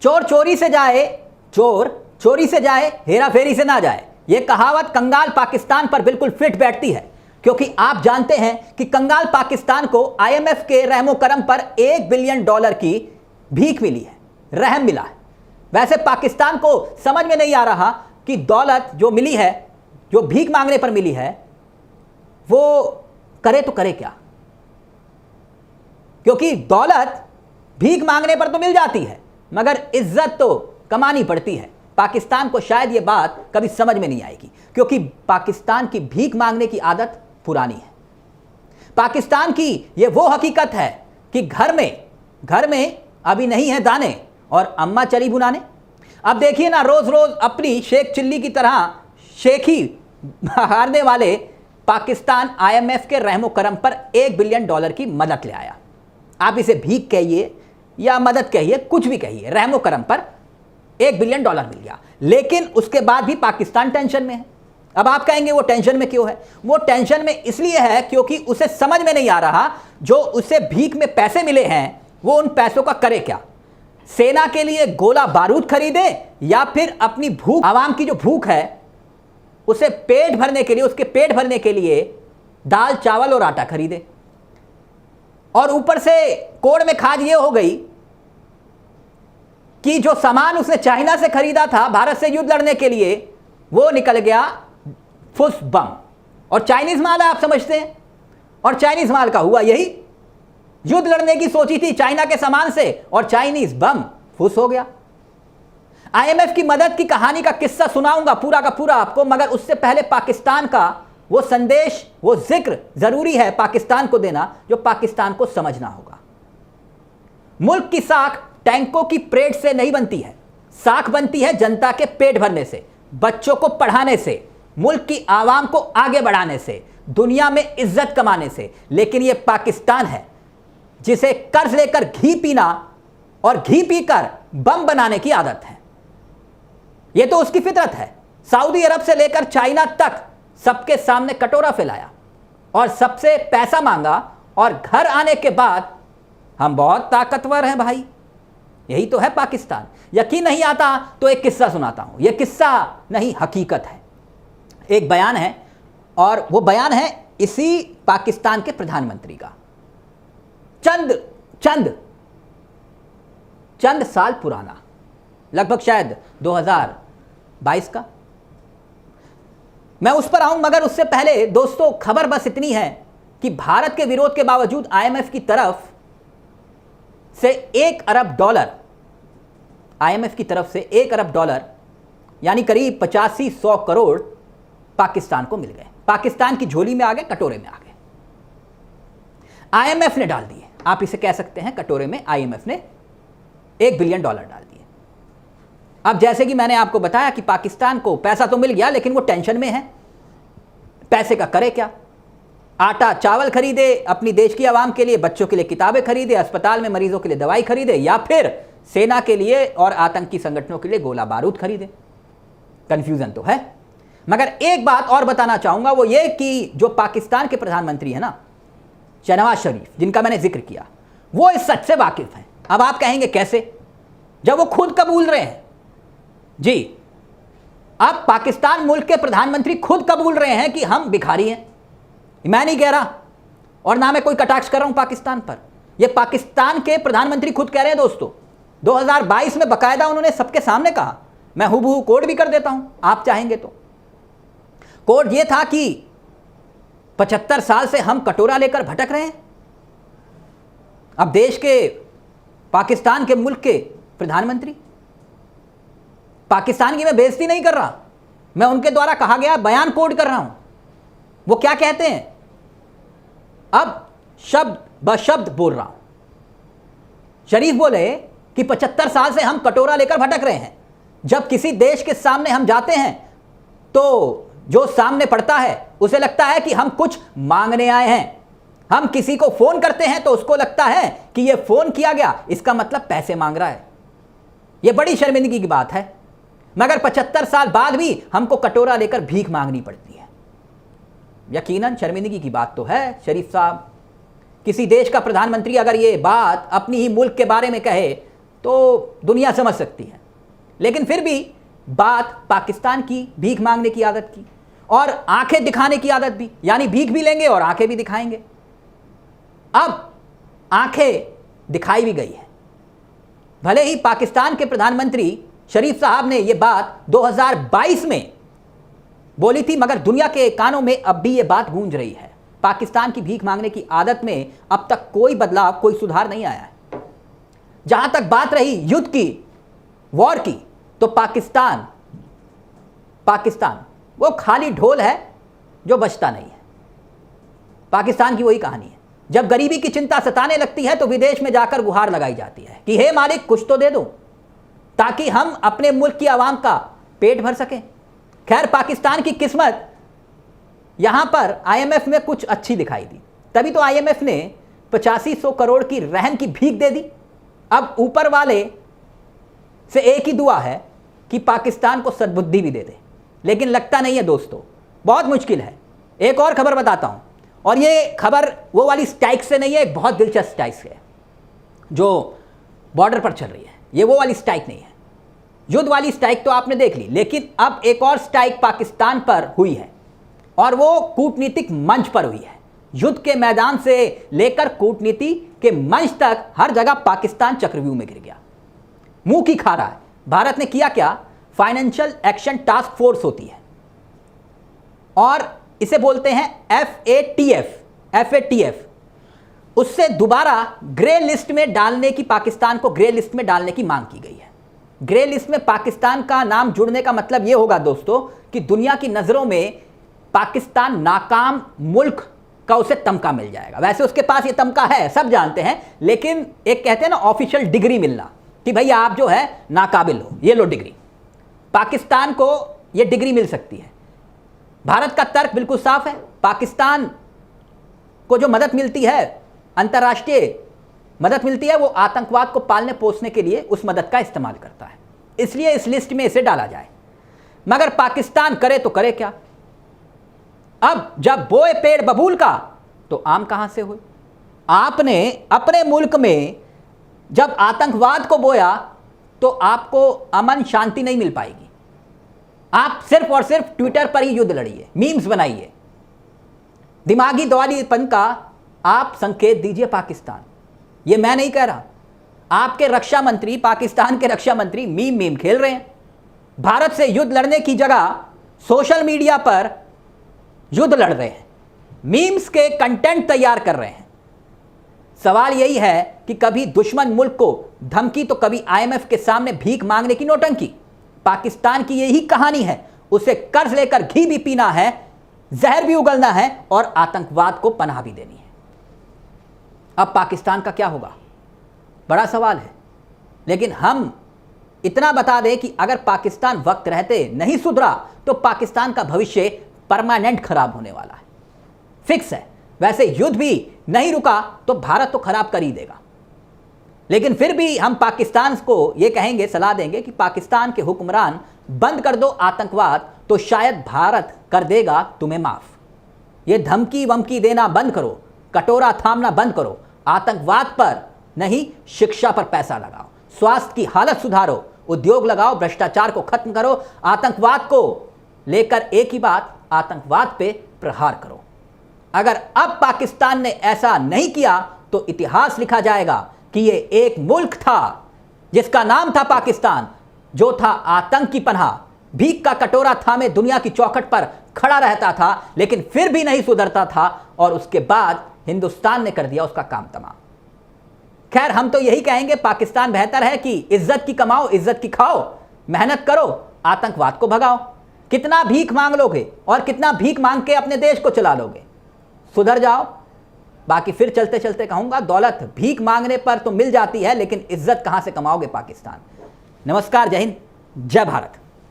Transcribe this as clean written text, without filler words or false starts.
चोर चोरी से जाए, चोर चोरी से जाए, हेरा फेरी से ना जाए। यह कहावत कंगाल पाकिस्तान पर बिल्कुल फिट बैठती है, क्योंकि आप जानते हैं कि कंगाल पाकिस्तान को आईएमएफ के रहमो करम पर $1 बिलियन की भीख मिली है, रहम मिला है। वैसे पाकिस्तान को समझ में नहीं आ रहा कि दौलत जो मिली है, जो भीख मांगने पर मिली है, वो करे तो करे क्या, क्योंकि दौलत भीख मांगने पर तो मिल जाती है मगर इज्जत तो कमानी पड़ती है। पाकिस्तान को शायद ये बात कभी समझ में नहीं आएगी, क्योंकि पाकिस्तान की भीख मांगने की आदत पुरानी है। पाकिस्तान की ये वो हकीकत है कि घर में अभी नहीं है दाने और अम्मा चली बुनाने। अब देखिए ना, रोज रोज अपनी शेख चिल्ली की तरह शेखी हारने वाले पाकिस्तान आईएमएफ के रहमो करम पर $1 बिलियन की मदद ले आया। आप इसे भीख कहिए या मदद कहिए, कुछ भी कहिए, रहमो करम पर $1 बिलियन मिल गया। लेकिन उसके बाद भी पाकिस्तान टेंशन में है। अब आप कहेंगे वो टेंशन में क्यों है? वो टेंशन में इसलिए है क्योंकि उसे समझ में नहीं आ रहा जो उसे भीख में पैसे मिले हैं वो उन पैसों का करे क्या। सेना के लिए गोला बारूद खरीदे या फिर अपनी भूख, आवाम की जो भूख है उसे पेट भरने के लिए, उसके पेट भरने के लिए दाल चावल और आटा खरीदे। और ऊपर से कोड़ में खाज ये हो गई कि जो सामान उसने चाइना से खरीदा था भारत से युद्ध लड़ने के लिए, वो निकल गया फुस बम। और चाइनीज माल है, आप समझते हैं, और चाइनीज माल का हुआ यही। युद्ध लड़ने की सोची थी चाइना के सामान से और चाइनीज बम फुस हो गया। आईएमएफ की मदद की कहानी का किस्सा सुनाऊंगा पूरा का पूरा आपको, मगर उससे पहले पाकिस्तान का वो संदेश, वो जिक्र जरूरी है पाकिस्तान को देना जो पाकिस्तान को समझना होगा। मुल्क की साख टैंकों की परेड से नहीं बनती है, साख बनती है जनता के पेट भरने से, बच्चों को पढ़ाने से, मुल्क की आवाम को आगे बढ़ाने से, दुनिया में इज्जत कमाने से। लेकिन यह पाकिस्तान है जिसे कर्ज लेकर घी पीना और घी पीकर बम बनाने की आदत है। यह तो उसकी फितरत है। सऊदी अरब से लेकर चाइना तक सबके सामने कटोरा फैलाया और सबसे पैसा मांगा, और घर आने के बाद हम बहुत ताकतवर हैं भाई। यही तो है पाकिस्तान। यकीन नहीं आता तो एक किस्सा सुनाता हूं। यह किस्सा नहीं, हकीकत है। एक बयान है, और वो बयान है इसी पाकिस्तान के प्रधानमंत्री का, चंद साल पुराना, लगभग शायद 2022 का। मैं उस पर आऊं, मगर उससे पहले दोस्तों खबर बस इतनी है कि भारत के विरोध के बावजूद आईएमएफ की तरफ से $1 अरब, आईएमएफ की तरफ से $1 अरब यानी करीब 85-100 करोड़ पाकिस्तान को मिल गए। पाकिस्तान की झोली में आ गए, कटोरे में आ गए। आईएमएफ ने डाल दिए, आप इसे कह सकते हैं कटोरे में आईएमएफ ने $1 बिलियन डाल दिए। अब जैसे कि मैंने आपको बताया कि पाकिस्तान को पैसा तो मिल गया लेकिन वो टेंशन में है, पैसे का करे क्या। आटा चावल खरीदे अपनी देश की आवाम के लिए, बच्चों के लिए किताबें खरीदे, अस्पताल में मरीजों के लिए दवाई खरीदे, या फिर सेना के लिए और आतंकी संगठनों के लिए गोला बारूद खरीदे। कंफ्यूजन तो है। मगर एक बात और बताना चाहूंगा, वो ये कि जो पाकिस्तान के प्रधानमंत्री है ना, शहनवाज शरीफ, जिनका मैंने जिक्र किया, वो इस सच से वाकिफ हैं। अब आप कहेंगे कैसे, जब वो खुद कबूल रहे हैं। जी, अब पाकिस्तान मुल्क के प्रधानमंत्री खुद कबूल रहे हैं कि हम भिखारी हैं। मैं नहीं कह रहा और ना मैं कोई कटाक्ष कर रहा हूं पाकिस्तान पर, यह पाकिस्तान के प्रधानमंत्री खुद कह रहे हैं। दोस्तों 2022 में बकायदा उन्होंने सबके सामने कहा, मैं हुबहू कोड भी कर देता हूं आप चाहेंगे तो। कोड यह था कि 75 साल से हम कटोरा लेकर भटक रहे हैं। अब देश के, पाकिस्तान के मुल्क के प्रधानमंत्री, पाकिस्तान की मैं बेइज्जती नहीं कर रहा, मैं उनके द्वारा कहा गया बयान कोड कर रहा हूं। वो क्या कहते हैं, अब शब्द ब शब्द बोल रहा हूं। शरीफ बोले कि 75 साल से हम कटोरा लेकर भटक रहे हैं। जब किसी देश के सामने हम जाते हैं तो जो सामने पड़ता है उसे लगता है कि हम कुछ मांगने आए हैं। हम किसी को फोन करते हैं तो उसको लगता है कि यह फोन किया गया, इसका मतलब पैसे मांग रहा है। यह बड़ी शर्मिंदगी की बात है। मगर 75 साल बाद भी हमको कटोरा लेकर भीख मांगनी पड़ती है। यकीनन शर्मिंदगी की बात तो है। शरीफ साहब, किसी देश का प्रधानमंत्री अगर ये बात अपनी ही मुल्क के बारे में कहे तो दुनिया समझ सकती है। लेकिन फिर भी बात पाकिस्तान की भीख मांगने की आदत की और आंखें दिखाने की आदत भी, यानी भीख भी लेंगे और आंखें भी दिखाएंगे। अब आंखें दिखाई भी गई है। भले ही पाकिस्तान के प्रधानमंत्री शरीफ साहब ने यह बात 2022 में बोली थी, मगर दुनिया के कानों में अब भी यह बात गूंज रही है। पाकिस्तान की भीख मांगने की आदत में अब तक कोई बदलाव, कोई सुधार नहीं आया है। जहां तक बात रही युद्ध की, वॉर की, तो पाकिस्तान वो खाली ढोल है जो बजता नहीं है। पाकिस्तान की वही कहानी है। जब गरीबी की चिंता सताने लगती है तो विदेश में जाकर गुहार लगाई जाती है कि हे मालिक कुछ तो दे दो ताकि हम अपने मुल्क की आवाम का पेट भर सकें। खैर, पाकिस्तान की किस्मत यहां पर आईएमएफ में कुछ अच्छी दिखाई दी, तभी तो आईएमएफ ने 8500 करोड़ की रहन की भीख दे दी। अब ऊपर वाले से एक ही दुआ है कि पाकिस्तान को सद्बुद्धि भी दे दे, लेकिन लगता नहीं है दोस्तों, बहुत मुश्किल है। एक और खबर बताता हूं, और ये खबर वो वाली स्ट्राइक से नहीं है, एक बहुत दिलचस्प स्ट्राइक है जो बॉर्डर पर चल रही है। ये वो वाली स्ट्राइक नहीं है। युद्ध वाली स्ट्राइक तो आपने देख ली, लेकिन अब एक और स्ट्राइक पाकिस्तान पर हुई है और वो कूटनीतिक मंच पर हुई है। युद्ध के मैदान से लेकर कूटनीति के मंच तक हर जगह पाकिस्तान चक्रव्यूह में गिर गया, मुंह की खा रहा है। भारत ने किया क्या? फाइनेंशियल एक्शन टास्क फोर्स होती है और इसे बोलते हैं FATF, उससे दोबारा ग्रे लिस्ट में डालने की, पाकिस्तान को ग्रे लिस्ट में डालने की मांग की गई है। ग्रे लिस्ट में पाकिस्तान का नाम जुड़ने का मतलब यह होगा दोस्तों कि दुनिया की नजरों में पाकिस्तान नाकाम मुल्क का उसे तमका मिल जाएगा। वैसे उसके पास ये तमका है, सब जानते हैं, लेकिन एक कहते हैं ना ऑफिशियल डिग्री मिलना कि भैया आप जो है नाकाबिल हो, ये लो डिग्री। पाकिस्तान को ये डिग्री मिल सकती है। भारत का तर्क बिल्कुल साफ है, पाकिस्तान को जो मदद मिलती है, अंतर्राष्ट्रीय मदद मिलती है, वो आतंकवाद को पालने पोसने के लिए उस मदद का इस्तेमाल करता है, इसलिए इस लिस्ट में इसे डाला जाए। मगर पाकिस्तान करे तो करे क्या? अब जब बोए पेड़ बबूल का तो आम कहां से हुई? आपने अपने मुल्क में जब आतंकवाद को बोया तो आपको अमन शांति नहीं मिल पाएगी। आप सिर्फ और सिर्फ ट्विटर पर ही युद्ध लड़िए, मीम्स बनाइए, दिमागी दिवालियेपन का आप संकेत दीजिए पाकिस्तान। ये मैं नहीं कह रहा, आपके रक्षा मंत्री, पाकिस्तान के रक्षा मंत्री मीम खेल रहे हैं। भारत से युद्ध लड़ने की जगह सोशल मीडिया पर युद्ध लड़ रहे हैं, मीम्स के कंटेंट तैयार कर रहे हैं। सवाल यही है कि कभी दुश्मन मुल्क को धमकी तो कभी आईएमएफ के सामने भीख मांगने की नौटंकी। पाकिस्तान की यही कहानी है, उसे कर्ज लेकर घी भी पीना है, जहर भी उगलना है और आतंकवाद को पनाह भी देनी है। अब पाकिस्तान का क्या होगा? बड़ा सवाल है। लेकिन हम इतना बता दें कि अगर पाकिस्तान वक्त रहते नहीं सुधरा तो पाकिस्तान का भविष्य परमानेंट खराब होने वाला है, फिक्स है। वैसे युद्ध भी नहीं रुका तो भारत तो खराब कर ही देगा, लेकिन फिर भी हम पाकिस्तान को यह कहेंगे, सलाह देंगे कि पाकिस्तान के हुक्मरान बंद कर दो आतंकवाद, तो शायद भारत कर देगा तुम्हें माफ। ये धमकी वमकी देना बंद करो, कटोरा थामना बंद करो, आतंकवाद पर नहीं शिक्षा पर पैसा लगाओ, स्वास्थ्य की हालत सुधारो, उद्योग लगाओ, भ्रष्टाचार को खत्म करो, आतंकवाद को लेकर एक ही बात, आतंकवाद पे प्रहार करो। अगर अब पाकिस्तान ने ऐसा नहीं किया तो इतिहास लिखा जाएगा कि ये एक मुल्क था जिसका नाम था पाकिस्तान, जो था आतंक की पनाह, भीख का कटोरा थामे दुनिया की चौखट पर खड़ा रहता था, लेकिन फिर भी नहीं सुधरता था और उसके बाद हिंदुस्तान ने कर दिया उसका काम तमाम। खैर, हम तो यही कहेंगे पाकिस्तान बेहतर है कि इज्जत की कमाओ, इज्जत की खाओ, मेहनत करो, आतंकवाद को भगाओ। कितना भीख मांग लोगे और कितना भीख मांग के अपने देश को चला लोगे? सुधर जाओ। बाकी फिर चलते चलते कहूंगा, दौलत भीख मांगने पर तो मिल जाती है, लेकिन इज्जत कहां से कमाओगे पाकिस्तान। नमस्कार, जय हिंद, जय भारत।